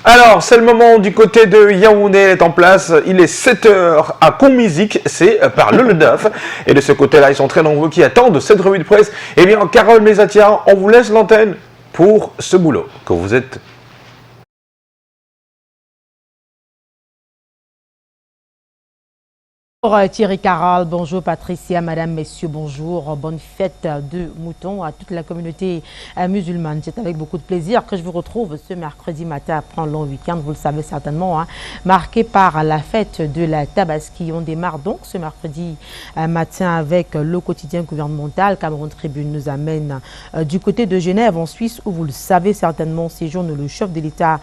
Alors, c'est le moment du côté de Yaoundé, elle est en place. Il est 7 h à Conmusique, c'est par le 9. Et de ce côté-là, ils sont très nombreux qui attendent cette revue de presse. Eh bien, Carole Mesatia, on vous laisse l'antenne pour ce boulot que vous êtes. Bonjour Thierry Carole, bonjour Patricia, madame, messieurs, bonjour, bonne fête de mouton à toute la communauté musulmane. C'est avec beaucoup de plaisir que je vous retrouve ce mercredi matin après un long week-end, vous le savez certainement, marqué par la fête de la Tabaski. On démarre donc ce mercredi matin avec le quotidien gouvernemental. Cameroun Tribune nous amène du côté de Genève en Suisse où vous le savez certainement séjourne le chef de l'État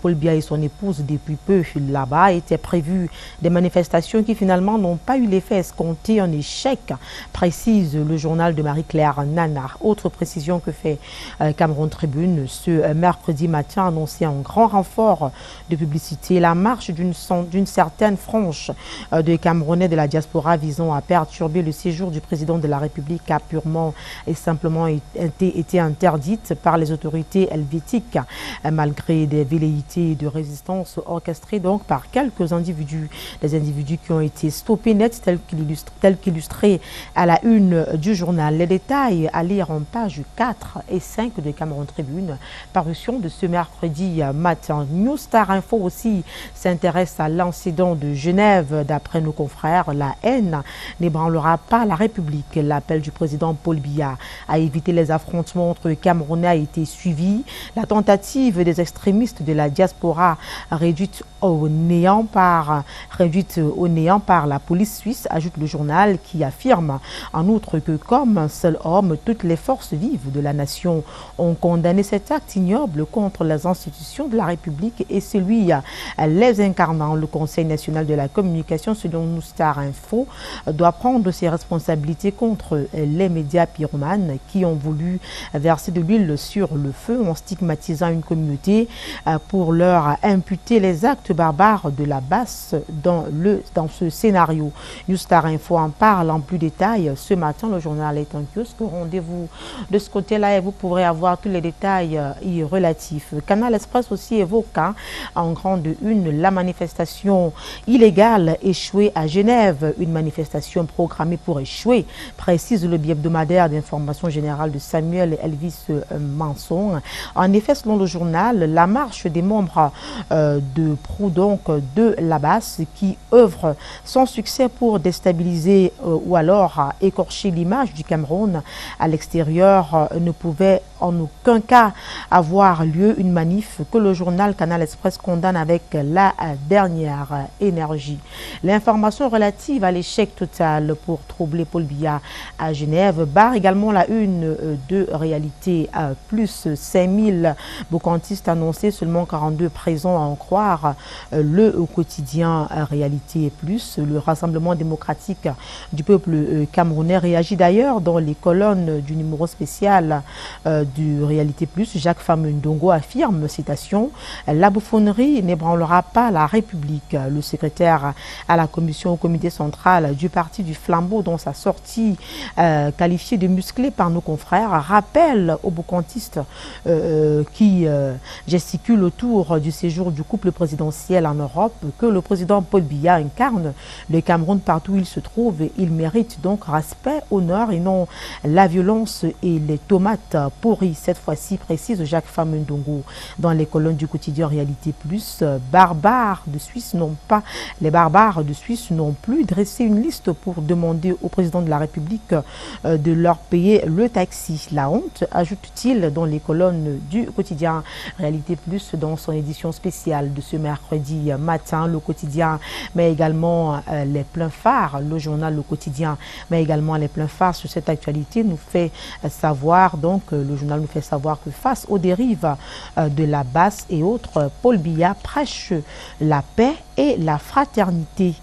Paul Biya et son épouse depuis peu là-bas. Était prévu des manifestations qui finalement n'ont pas eu l'effet escompté, un échec, précise le journal de Marie-Claire Nana. Autre précision que fait Cameroun Tribune ce mercredi matin, annoncé un grand renfort de publicité, la marche d'une certaine frange de Camerounais de la diaspora visant à perturber le séjour du président de la République a purement et simplement été interdite par les autorités helvétiques, malgré des velléités de résistance orchestrées donc par quelques individus, des individus qui ont été stoppés net tel qu'illustré à la une du journal. Les détails à lire en pages 4 et 5 de Cameroun Tribune, parution de ce mercredi matin. New Star Info aussi s'intéresse à l'incident de Genève. D'après nos confrères, la haine n'ébranlera pas la République. L'appel du président Paul Biya à éviter les affrontements entre Camerounais a été suivi. La tentative des extrémistes de la diaspora réduite au néant par la police suisse, ajoute le journal qui affirme en outre que comme un seul homme, toutes les forces vives de la nation ont condamné cet acte ignoble contre les institutions de la République et celui les incarnant. Le Conseil national de la communication, selon New Star Info, doit prendre ses responsabilités contre les médias pyromanes qui ont voulu verser de l'huile sur le feu en stigmatisant une communauté pour leur imputer les actes barbares de la basse dans ce scénario. New Star Info en parle en plus détail. Ce matin, le journal est un kiosque. Rendez-vous de ce côté-là et vous pourrez avoir tous les détails y relatifs. Canal Express aussi évoque en grande une la manifestation illégale échouée à Genève. Une manifestation programmée pour échouer, précise le bi-hebdomadaire d'information générale de Samuel Elvis Manson. En effet, selon le journal, la marche des membres de proue donc de la basse qui œuvrent sans succès pour déstabiliser ou alors écorcher l'image du Cameroun à l'extérieur ne pouvait en aucun cas avoir lieu. Une manif que le journal Canal Express condamne avec la dernière énergie. L'information relative à l'échec total pour troubler Paul Biya à Genève barre également la une de Réalité Plus. 5000 bocantistes annoncés, seulement 42 présents à en croire le quotidien Réalité Plus. Le Rassemblement démocratique du peuple camerounais réagit d'ailleurs dans les colonnes du numéro spécial du Réalité Plus. Jacques Famundongo affirme, citation, « La bouffonnerie n'ébranlera pas la République ». Le secrétaire à la commission au comité central du parti du Flambeau, dans sa sortie qualifiée de musclée par nos confrères, rappelle aux bocantistes qui gesticulent autour du séjour du couple présidentiel en Europe que le président Paul Biya incarne le Cameroun partout où il se trouve. Il mérite donc respect, honneur et non la violence et les tomates pourries. Cette fois-ci, précise Jacques Famundongo dans les colonnes du quotidien Réalité Plus. Les barbares de Suisse n'ont plus dressé une liste pour demander au président de la République de leur payer le taxi. La honte, ajoute-t-il dans les colonnes du quotidien Réalité Plus dans son édition spéciale de ce mercredi matin. Le quotidien mais également les pleins phares, le journal Le Quotidien mais également les pleins phares sur cette actualité nous fait savoir, donc le journal nous fait savoir que face aux dérives de la basse et autres, Paul Biya prêche la paix et la fraternité.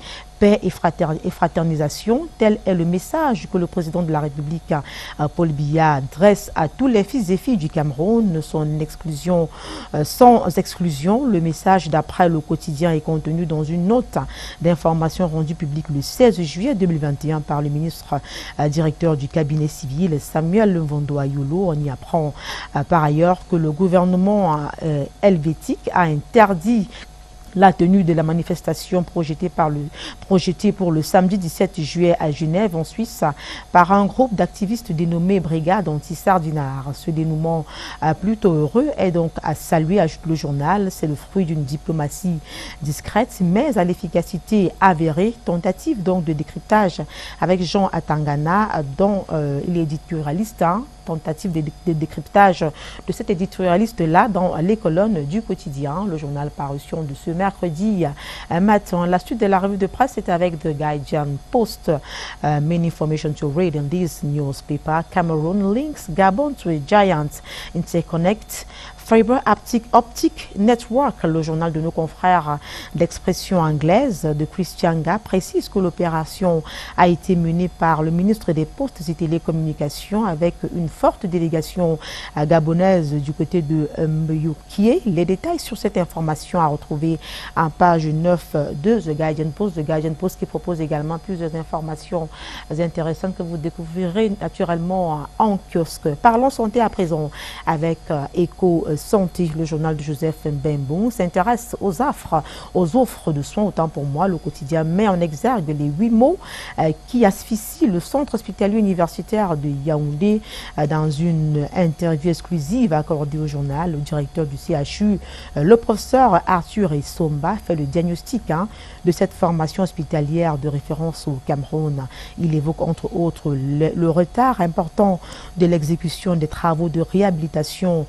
paix et fraternisation. Tel est le message que le président de la République, Paul Biya, dresse à tous les fils et filles du Cameroun. Sans exclusion, le message d'après le quotidien est contenu dans une note d'information rendue publique le 16 juillet 2021 par le ministre directeur du cabinet civil, Samuel Mvondo Ayolo. On y apprend par ailleurs que le gouvernement helvétique a interdit la tenue de la manifestation projetée pour le samedi 17 juillet à Genève, en Suisse, par un groupe d'activistes dénommé Brigade Anti-Sardinard. Ce dénouement plutôt heureux est donc à saluer, ajoute le journal. C'est le fruit d'une diplomatie discrète, mais à l'efficacité avérée. Tentative donc de décryptage avec Jean Atangana, dont il est éditorialiste. Tentative de décryptage de cet éditorialiste-là dans les colonnes du quotidien, le journal parution de ce mercredi matin. La suite de la revue de presse est avec The Guardian Post. Many information to read in this newspaper. Cameroon links Gabon to a giant interconnect Fiber Optic Network. Le journal de nos confrères d'expression anglaise de Christianga précise que l'opération a été menée par le ministre des Postes et Télécommunications avec une forte délégation gabonaise du côté de Mboukie. Les détails sur cette information à retrouver en page 9 de The Guardian Post. The Guardian Post qui propose également plusieurs informations intéressantes que vous découvrirez naturellement en kiosque. Parlons santé à présent avec Eco Santé. Le journal de Joseph Mbembo s'intéresse aux offres de soins. Autant pour moi, le quotidien met en exergue les 8 maux qui asphyxient le centre hospitalier universitaire de Yaoundé. Dans une interview exclusive accordée au journal, le directeur du CHU, le professeur Arthur Essomba, fait le diagnostic de cette formation hospitalière de référence au Cameroun. Il évoque entre autres le retard important de l'exécution des travaux de réhabilitation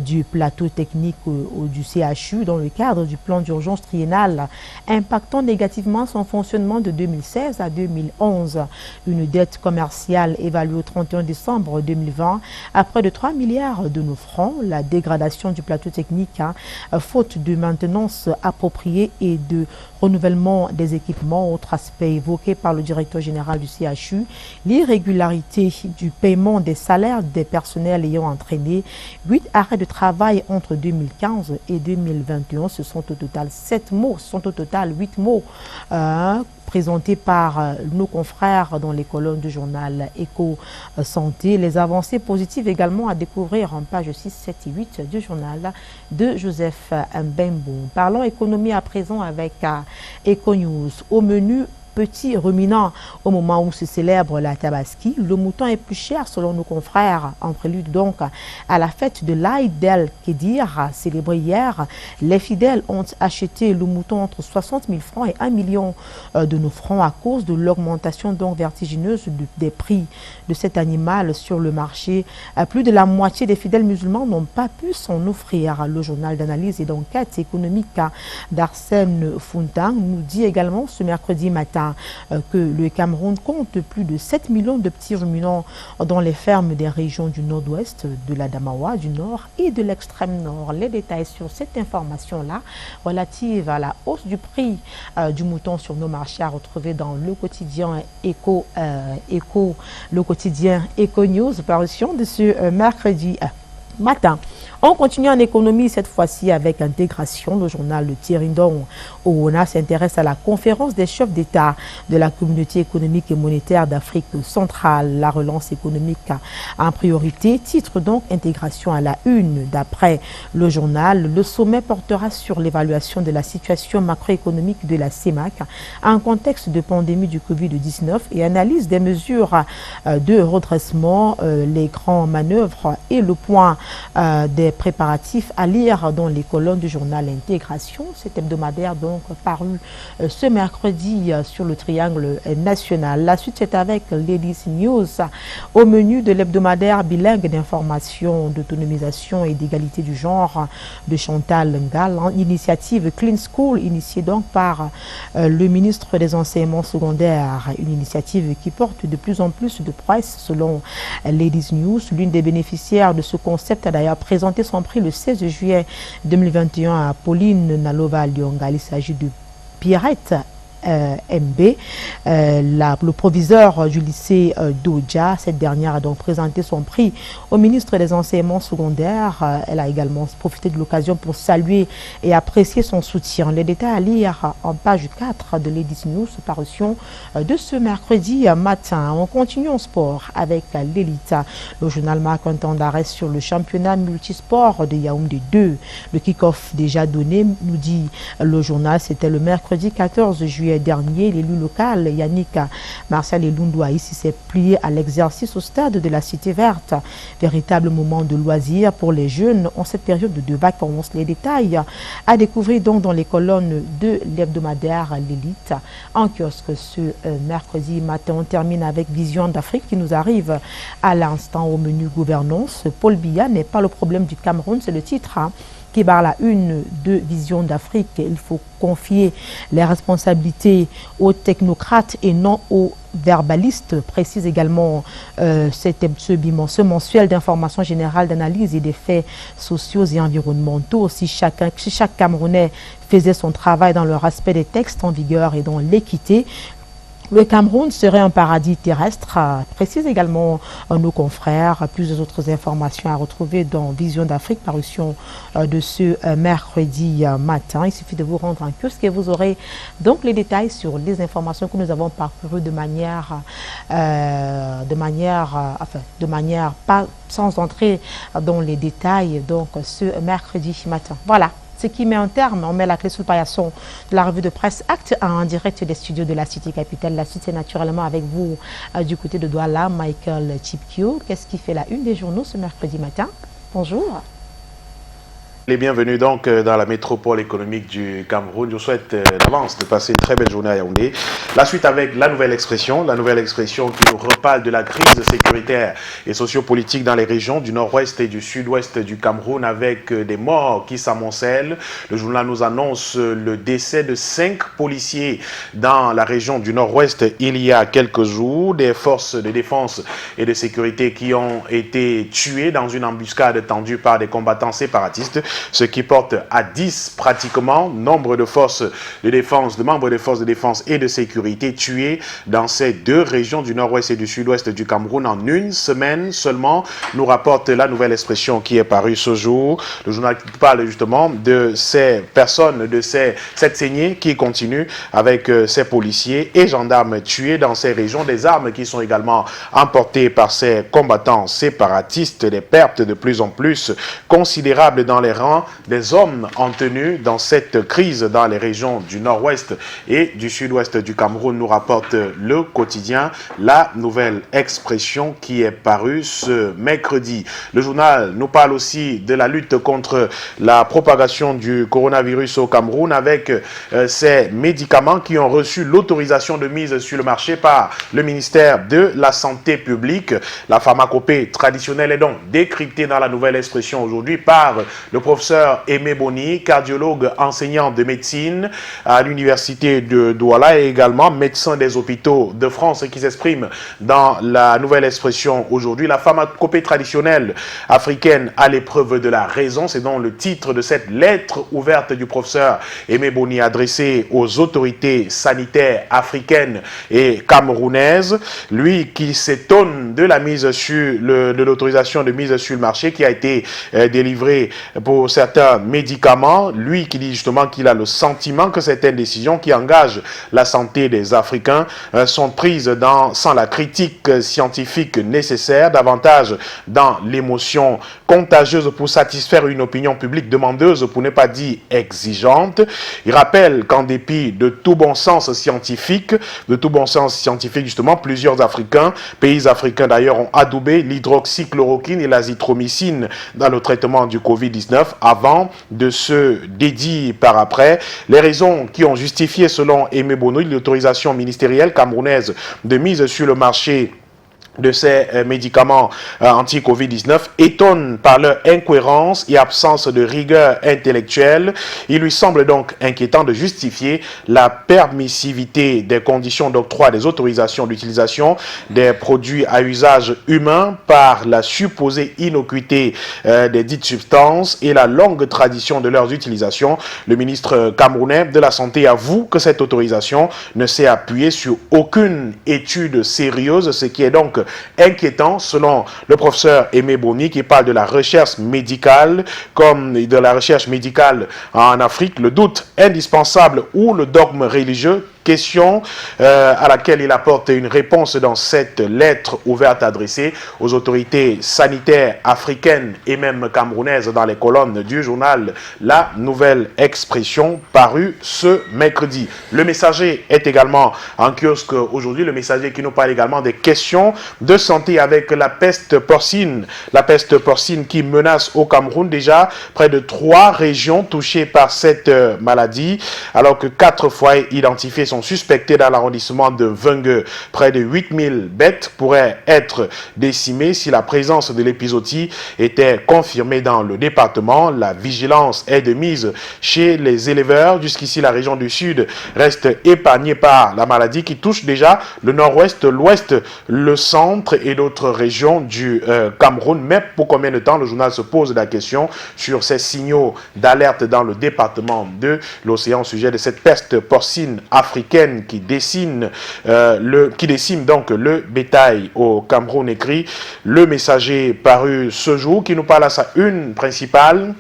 du plateau technique du CHU dans le cadre du plan d'urgence triennal impactant négativement son fonctionnement de 2016 à 2011. Une dette commerciale évaluée au 31 décembre 2020 à près de 3 milliards de nos francs, la dégradation du plateau technique faute de maintenance appropriée et de renouvellement des équipements. Autre aspect évoqué par le directeur général du CHU, l'irrégularité du paiement des salaires des personnels ayant entraîné 8 arrêts de travail entre 2015 et 2021. Ce sont au total 8 mots présentés par nos confrères dans les colonnes du journal Eco Santé. Les avancées positives également à découvrir en pages 6, 7 et 8 du journal de Joseph Mbembo. Parlons économie à présent avec Eco News. Au menu, petit ruminant au moment où se célèbre la Tabaski. Le mouton est plus cher selon nos confrères, en prélude donc à la fête de l'Aïd el-Kédir célébrée hier. Les fidèles ont acheté le mouton entre 60 000 francs et 1 million de nos francs à cause de l'augmentation donc vertigineuse des prix de cet animal sur le marché. Plus de la moitié des fidèles musulmans n'ont pas pu s'en offrir. Le journal d'analyse et d'enquête économique d'Arsène Fountan nous dit également ce mercredi matin que le Cameroun compte plus de 7 millions de petits ruminants dans les fermes des régions du nord-ouest, de l'Adamawa, du nord et de l'extrême nord. Les détails sur cette information-là relative à la hausse du prix du mouton sur nos marchés à retrouver dans le quotidien le quotidien Eco News, parution de ce mercredi matin. On continue en économie, cette fois-ci avec intégration. Le journal de Thierry-Ndong Oona s'intéresse à la conférence des chefs d'État de la communauté économique et monétaire d'Afrique centrale. La relance économique en priorité, titre donc intégration à la une. D'après le journal, le sommet portera sur l'évaluation de la situation macroéconomique de la CEMAC en contexte de pandémie du Covid-19 et analyse des mesures de redressement, les grandes manœuvres et le point des préparatifs à lire dans les colonnes du journal Intégration. Cet hebdomadaire donc paru ce mercredi sur le triangle national. La suite c'est avec Ladies News au menu de l'hebdomadaire bilingue d'information, d'autonomisation et d'égalité du genre de Chantal Ngal, initiative Clean School initiée donc par le ministre des enseignements secondaires, une initiative qui porte de plus en plus de presse selon Ladies News. L'une des bénéficiaires de ce concept a d'ailleurs présenté son prix le 16 juillet 2021 à Pauline Nalova Lyongal. Il s'agit de Pierrette MB. Le proviseur du lycée d'Odja, cette dernière a donc présenté son prix au ministre des Enseignements secondaires. Elle a également profité de l'occasion pour saluer et apprécier son soutien. Les détails à lire en page 4 de l'édition News, parution de ce mercredi matin. On continue en sport avec l'élite. Le journal marque un temps d'arrêt sur le championnat multisport de Yaoundé 2. Le kick-off déjà donné, nous dit le journal, c'était le mercredi 14 juillet dernier. L'élu local Yannick Martial Elundouaï s'est plié à l'exercice au stade de la Cité Verte. Véritable moment de loisir pour les jeunes en cette période de vacances. Les détails à découvrir donc dans les colonnes de l'hebdomadaire L'Élite en kiosque ce mercredi matin. On termine avec Vision d'Afrique qui nous arrive à l'instant au menu gouvernance. Paul Biya n'est pas le problème du Cameroun, c'est le titre qui barre la une de Vision d'Afrique. Il faut confier les responsabilités aux technocrates et non aux verbalistes, précise également ce mensuel d'information générale, d'analyse et des faits sociaux et environnementaux. Si chaque Camerounais faisait son travail dans le respect des textes en vigueur et dans l'équité, le Cameroun serait un paradis terrestre, précise également nos confrères. Plusieurs autres informations à retrouver dans Vision d'Afrique, parution de ce mercredi matin. Il suffit de vous rendre en kiosque et vous aurez donc les détails sur les informations que nous avons parcourues de manière pas sans entrer dans les détails, donc ce mercredi matin. Voilà. Ce qui met un terme, on met la clé sous le paillasson de la revue de presse Acte en direct des studios de la Cité Capitale. La suite est naturellement avec vous du côté de Douala, Michael Chipkio. Qu'est-ce qui fait la une des journaux ce mercredi matin? Bonjour. Les bienvenus donc dans la métropole économique du Cameroun. Je vous souhaite d'avance de passer une très belle journée à Yaoundé. La suite avec la nouvelle expression qui nous reparle de la crise sécuritaire et sociopolitique dans les régions du nord-ouest et du sud-ouest du Cameroun avec des morts qui s'amoncellent. Le journal nous annonce le décès de 5 policiers dans la région du nord-ouest il y a quelques jours. Des forces de défense et de sécurité qui ont été tuées dans une embuscade tendue par des combattants séparatistes, ce qui porte à 10 pratiquement nombre de forces de défense, de membres des forces de défense et de sécurité tués dans ces deux régions du nord-ouest et du sud-ouest du Cameroun en une semaine seulement, nous rapporte la nouvelle expression qui est parue ce jour. Le journal parle justement de ces personnes, de cette saignée qui continue avec ces policiers et gendarmes tués dans ces régions, des armes qui sont également emportées par ces combattants séparatistes, des pertes de plus en plus considérables dans les rangs des hommes en tenue dans cette crise dans les régions du nord-ouest et du sud-ouest du Cameroun, nous rapporte le quotidien, la nouvelle expression qui est parue ce mercredi. Le journal nous parle aussi de la lutte contre la propagation du coronavirus au Cameroun avec ces médicaments qui ont reçu l'autorisation de mise sur le marché par le ministère de la Santé publique. La pharmacopée traditionnelle est donc décryptée dans la nouvelle expression aujourd'hui par le professeur Aimé Boni, cardiologue enseignant de médecine à l'université de Douala et également médecin des hôpitaux de France qui s'exprime dans la nouvelle expression aujourd'hui. La pharmacopée traditionnelle africaine à l'épreuve de la raison, c'est donc le titre de cette lettre ouverte du professeur Aimé Boni adressée aux autorités sanitaires africaines et camerounaises. Lui qui s'étonne de la mise sur de l'autorisation de mise sur le marché qui a été délivrée pour certains médicaments, lui qui dit justement qu'il a le sentiment que certaines décisions qui engagent la santé des Africains sont prises sans la critique scientifique nécessaire, davantage dans l'émotion contagieuse pour satisfaire une opinion publique demandeuse, pour ne pas dire exigeante. Il rappelle qu'en dépit de tout bon sens scientifique, justement, plusieurs pays africains d'ailleurs ont adoubé l'hydroxychloroquine et l'azithromycine dans le traitement du Covid-19 avant de se dédier par après. Les raisons qui ont justifié, selon Aimé Boni, l'autorisation ministérielle camerounaise de mise sur le marché de ces médicaments anti-Covid-19 étonne par leur incohérence et absence de rigueur intellectuelle. Il lui semble donc inquiétant de justifier la permissivité des conditions d'octroi des autorisations d'utilisation des produits à usage humain par la supposée innocuité des dites substances et la longue tradition de leurs utilisations. Le ministre camerounais de la Santé avoue que cette autorisation ne s'est appuyée sur aucune étude sérieuse, ce qui est donc inquiétant selon le professeur Aimé Boni qui parle de la recherche médicale comme de la recherche médicale en Afrique, le doute indispensable ou le dogme religieux. Question à laquelle il apporte une réponse dans cette lettre ouverte adressée aux autorités sanitaires africaines et même camerounaises dans les colonnes du journal La Nouvelle Expression paru ce mercredi. Le Messager est également en kiosque aujourd'hui. Le Messager qui nous parle également des questions de santé avec la peste porcine. La peste porcine qui menace au Cameroun déjà près de 3 régions touchées par cette maladie alors que 4 foyers identifiés sont suspectés dans l'arrondissement de Vengue. Près de 8000 bêtes pourraient être décimées si la présence de l'épizootie était confirmée dans le département. La vigilance est de mise chez les éleveurs. Jusqu'ici, la région du Sud reste épargnée par la maladie qui touche déjà le nord-ouest, l'ouest, le centre et d'autres régions du Cameroun. Mais pour combien de temps? Le journal se pose la question sur ces signaux d'alerte dans le département de l'océan au sujet de cette peste porcine africaine qui décime donc le bétail au Cameroun, écrit Le Messager paru ce jour qui nous parle à sa une principale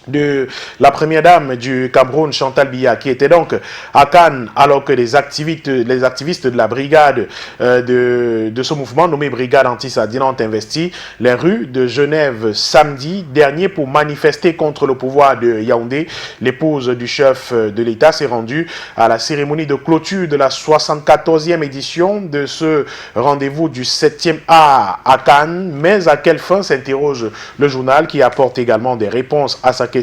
de la première dame du Cameroun, Chantal Biya, qui était donc à Cannes alors que les activistes de la brigade de ce mouvement nommé Brigade Anti-Sardine ont investi les rues de Genève samedi dernier pour manifester contre le pouvoir de Yaoundé. L'épouse du chef de l'État s'est rendue à la cérémonie de clôture de la 74e édition de ce rendez-vous du 7e art à Cannes. Mais à quelle fin, s'interroge le journal qui apporte également des réponses à sa question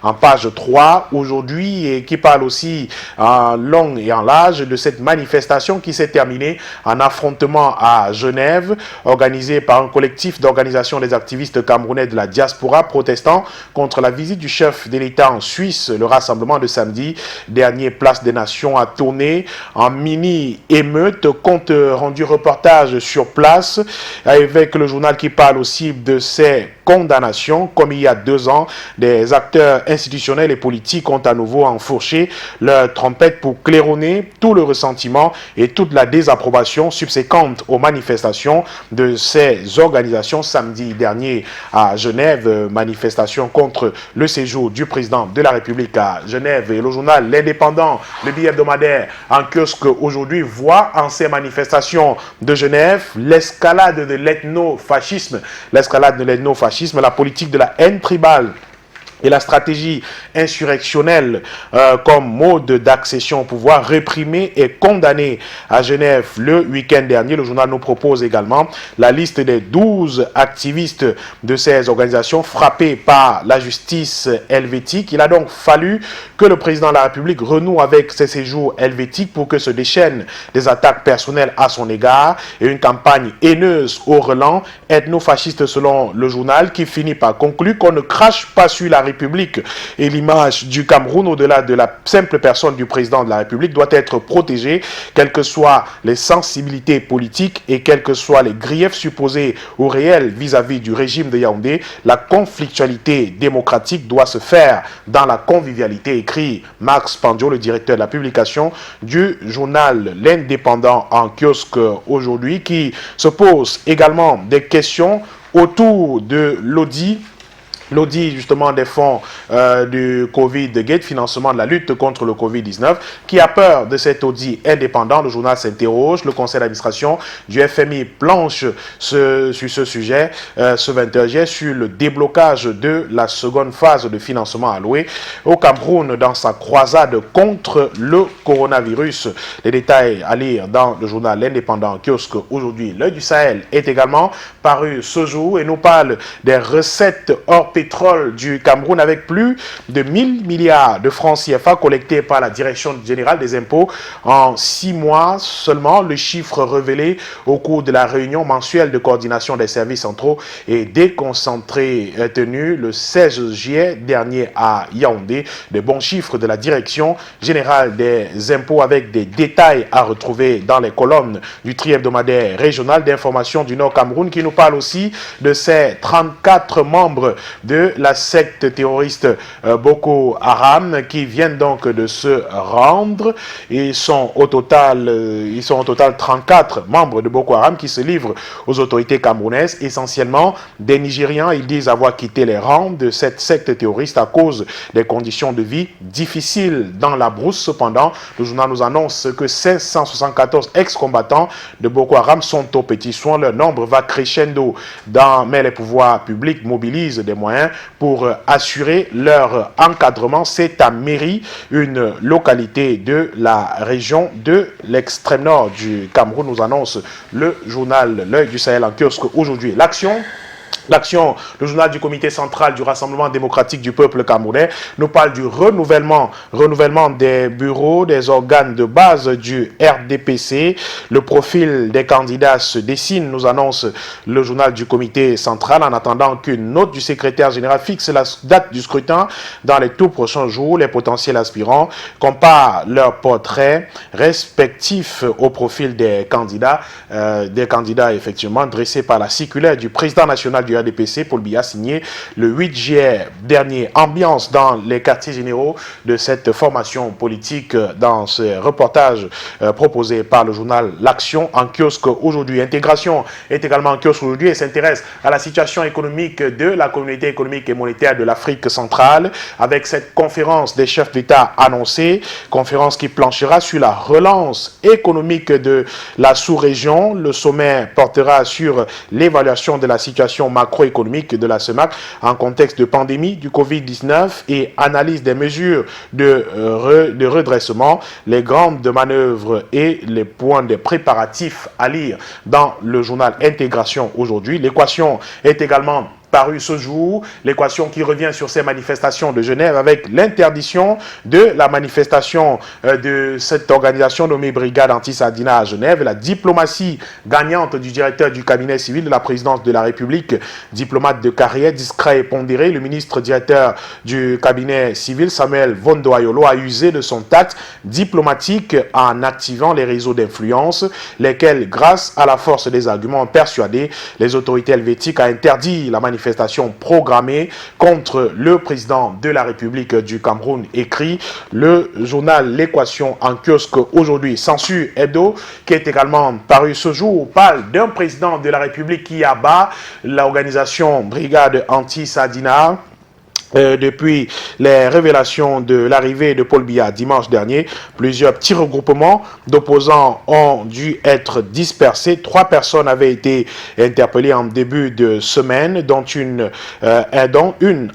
en page 3 aujourd'hui et qui parle aussi en long et en large de cette manifestation qui s'est terminée en affrontement à Genève, organisée par un collectif d'organisation des activistes camerounais de la diaspora protestant contre la visite du chef de l'État en Suisse. Le rassemblement de samedi dernier, place des Nations, a tourné en mini-émeute. Compte rendu reportage sur place avec le journal qui parle aussi de ces condamnations. Comme il y a 2 ans, des acteurs institutionnels et politiques ont à nouveau enfourché leur trompette pour claironner tout le ressentiment et toute la désapprobation subséquente aux manifestations de ces organisations samedi dernier à Genève. Manifestation contre le séjour du président de la République à Genève. Et le journal L'Indépendant, le billet hebdomadaire en kiosque aujourd'hui, voit en ces manifestations de Genève l'escalade de l'ethnofascisme. L'escalade de l'ethnofascisme, la politique de la haine tribale et la stratégie insurrectionnelle comme mode d'accession au pouvoir réprimée et condamnée à Genève le week-end dernier. Le journal nous propose également la liste des 12 activistes de ces organisations frappés par la justice helvétique. Il a donc fallu que le président de la République renoue avec ses séjours helvétiques pour que se déchaînent des attaques personnelles à son égard et une campagne haineuse au relent ethnofasciste selon le journal qui finit par conclure qu'on ne crache pas sur la République et l'image du Cameroun au-delà de la simple personne du président de la République doit être protégée, quelles que soient les sensibilités politiques et quels que soient les griefs supposés ou réels vis-à-vis du régime de Yaoundé. La conflictualité démocratique doit se faire dans la convivialité, écrit Max Pandio, le directeur de la publication du journal L'Indépendant en kiosque aujourd'hui, qui se pose également des questions autour de l'audit justement des fonds du Covid-Gate, financement de la lutte contre le Covid-19, qui a peur de cet audit indépendant. Le journal s'interroge, le conseil d'administration du FMI planche sur ce sujet ce 21 juillet sur le déblocage de la seconde phase de financement alloué au Cameroun dans sa croisade contre le coronavirus. Les détails à lire dans le journal L'Indépendant kiosque aujourd'hui. L'œil du Sahel est également paru ce jour et nous parle des recettes hors pays pétrole du Cameroun avec plus de 1000 milliards de francs CFA collectés par la Direction générale des impôts en 6 mois seulement. Le chiffre révélé au cours de la réunion mensuelle de coordination des services centraux et déconcentrés tenue le 16 juillet dernier à Yaoundé. De bons chiffres de la Direction générale des impôts avec des détails à retrouver dans les colonnes du tri-hebdomadaire régional d'information du Nord Cameroun, qui nous parle aussi de ces 34 membres de la secte terroriste Boko Haram qui viennent donc de se rendre. Ils sont au total 34 membres de Boko Haram qui se livrent aux autorités camerounaises, essentiellement des Nigérians. Ils disent avoir quitté les rangs de cette secte terroriste à cause des conditions de vie difficiles dans la brousse. Cependant, le journal nous annonce que 574 ex-combattants de Boko Haram sont aux petits soins. Leur nombre va crescendo, mais les pouvoirs publics mobilisent des moyens pour assurer leur encadrement. C'est à Méry, une localité de la région de l'extrême nord du Cameroun, nous annonce le journal L'Œil du Sahel en kiosque aujourd'hui. L'action, le journal du comité central du Rassemblement démocratique du peuple camerounais nous parle du renouvellement des bureaux, des organes de base du RDPC. Le profil des candidats se dessine, nous annonce le journal du comité central, en attendant qu'une note du secrétaire général fixe la date du scrutin dans les tout prochains jours. Les potentiels aspirants comparent leurs portraits respectifs au profil des candidats effectivement dressés par la circulaire du président national du RDPC, Paul Biya, signé le 8 juillet dernier. Ambiance dans les quartiers généraux de cette formation politique dans ce reportage proposé par le journal L'Action en kiosque aujourd'hui. Intégration est également en kiosque aujourd'hui et s'intéresse à la situation économique de la communauté économique et monétaire de l'Afrique centrale avec cette conférence des chefs d'État annoncée, conférence qui planchera sur la relance économique de la sous-région. Le sommet portera sur l'évaluation de la situation macroéconomique de la CEMAC en contexte de pandémie du Covid-19 et analyse des mesures de redressement, les grandes manœuvres et les points de préparatifs à lire dans le journal Intégration aujourd'hui. L'équation est également paru ce jour, l'équation qui revient sur ces manifestations de Genève avec l'interdiction de la manifestation de cette organisation nommée Brigade Anti-Sardina à Genève, la diplomatie gagnante du directeur du cabinet civil de la présidence de la République, diplomate de carrière, discret et pondéré. Le ministre directeur du cabinet civil, Samuel Vondoayolo, a usé de son tact diplomatique en activant les réseaux d'influence, lesquels, grâce à la force des arguments, ont persuadé les autorités helvétiques à interdire la manifestation programmée contre le président de la République du Cameroun, écrit le journal L'Équation en kiosque aujourd'hui. Censure Hebdo, qui est également paru ce jour, parle d'un président de la République qui abat l'organisation Brigade Anti-Sardina. Depuis les révélations de l'arrivée de Paul Biya dimanche dernier, plusieurs petits regroupements d'opposants ont dû être dispersés. 3 personnes avaient été interpellées en début de semaine, dont une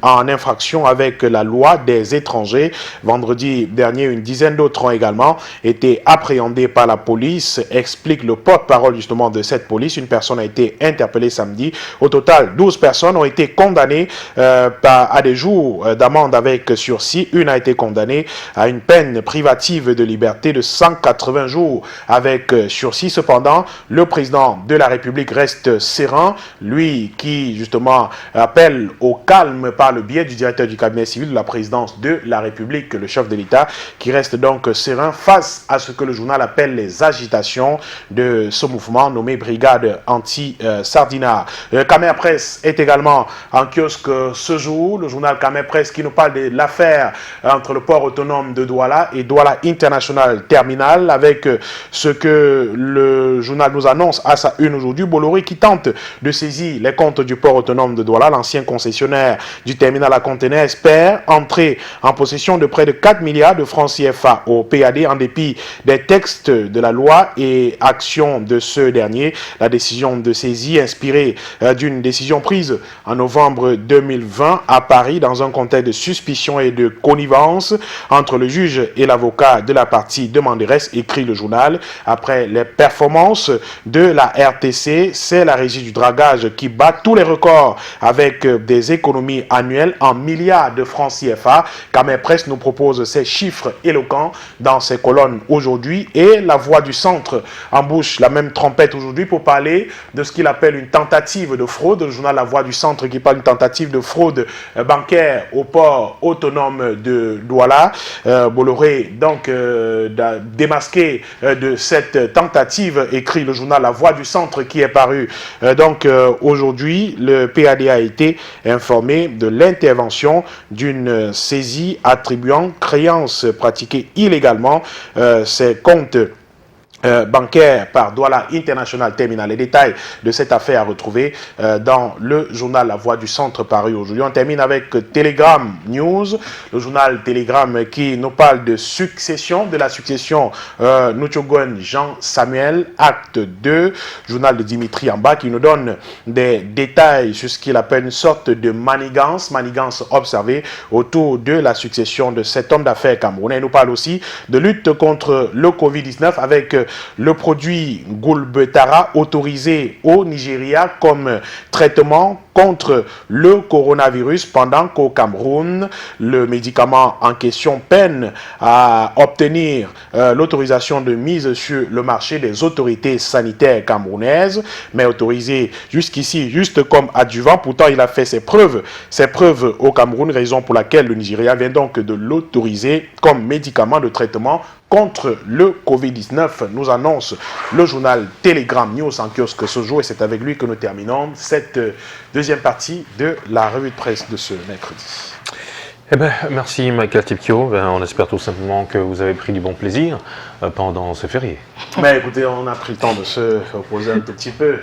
en infraction avec la loi des étrangers. Vendredi dernier, une dizaine d'autres ont également été appréhendées par la police, explique le porte-parole justement de cette police. Une personne a été interpellée samedi. Au total, 12 personnes ont été condamnées à des jours d'amende avec sursis. Une a été condamnée à une peine privative de liberté de 180 jours avec sursis. Cependant, le président de la République reste serein, lui qui justement appelle au calme par le biais du directeur du cabinet civil de la présidence de la République, le chef de l'État, qui reste donc serein face à ce que le journal appelle les agitations de ce mouvement nommé Brigade Anti-Sardina. Khmer Presse est également en kiosque ce jour. Le journal Khmer Presse qui nous parle de l'affaire entre le port autonome de Douala et Douala International Terminal, avec ce que le journal nous annonce à sa une aujourd'hui. Bolloré qui tente de saisir les comptes du port autonome de Douala. L'ancien concessionnaire du terminal à conteneurs espère entrer en possession de près de 4 milliards de francs CFA au PAD en dépit des textes de la loi et actions de ce dernier. La décision de saisie inspirée d'une décision prise en novembre 2020 à Paris dans un contexte de suspicion et de connivence entre le juge et l'avocat de la partie demanderesse, écrit le journal. Après les performances de la RTC, c'est la régie du dragage qui bat tous les records avec des économies annuelles en milliards de francs CFA. Camer Presse nous propose ces chiffres éloquents dans ses colonnes aujourd'hui, et la Voix du Centre embouche la même trompette aujourd'hui pour parler de ce qu'il appelle une tentative de fraude. Le journal La Voix du Centre qui parle d'une tentative de fraude bancaire au port autonome de Douala. Bolloré donc démasqué de cette tentative, écrit le journal La Voix du Centre qui est paru aujourd'hui. Le PAD a été informé de l'intervention d'une saisie attribuant créances pratiquées illégalement ces comptes bancaire par Douala International Terminal. Les détails de cette affaire à retrouver dans le journal La Voix du Centre paru aujourd'hui. On termine avec Telegram News, le journal Telegram qui nous parle de succession, de la succession Nuchogon Jean Samuel, acte 2, journal de Dimitri Amba qui nous donne des détails sur ce qu'il appelle une sorte de manigance observée autour de la succession de cet homme d'affaires camerounais. Il nous parle aussi de lutte contre le Covid-19 avec le produit Gulbetara autorisé au Nigeria comme traitement contre le coronavirus, pendant qu'au Cameroun, le médicament en question peine à obtenir l'autorisation de mise sur le marché des autorités sanitaires camerounaises, mais autorisé jusqu'ici juste comme adjuvant. Pourtant, il a fait ses preuves au Cameroun, raison pour laquelle le Nigeria vient donc de l'autoriser comme médicament de traitement contre le Covid-19, nous annonce le journal Telegram News en kiosque ce jour, et c'est avec lui que nous terminons cette deuxième partie de la revue de presse de ce mercredi. Eh ben, merci Michael Tipkio. On espère tout simplement que vous avez pris du bon plaisir pendant ce férié. Mais écoutez, on a pris le temps de se reposer un tout petit peu,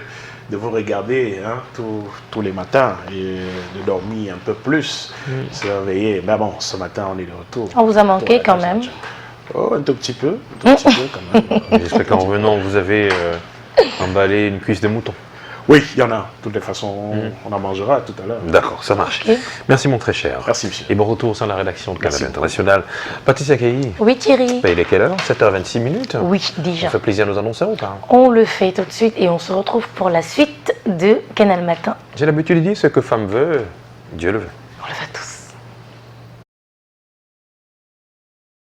de vous regarder tous les matins et de dormir un peu plus, se réveiller. Mais bon, ce matin, on est de retour. On vous a manqué quand même. Oh, un tout petit peu quand même. J'espère qu'en revenant, vous avez emballé une cuisse de mouton. Oui, il y en a. De toutes les façons, on en mangera tout à l'heure. D'accord, ça marche. Okay. Merci mon très cher. Merci monsieur. Et bon retour au sein de la rédaction de Canal International. Patricia Cailly. Oui Thierry. Il est quelle heure? 7h26 minutes. Oui, déjà. On fait plaisir à nos annonceurs ou pas? On le fait tout de suite et on se retrouve pour la suite de Canal Matin. J'ai l'habitude de dire ce que femme veut, Dieu le veut.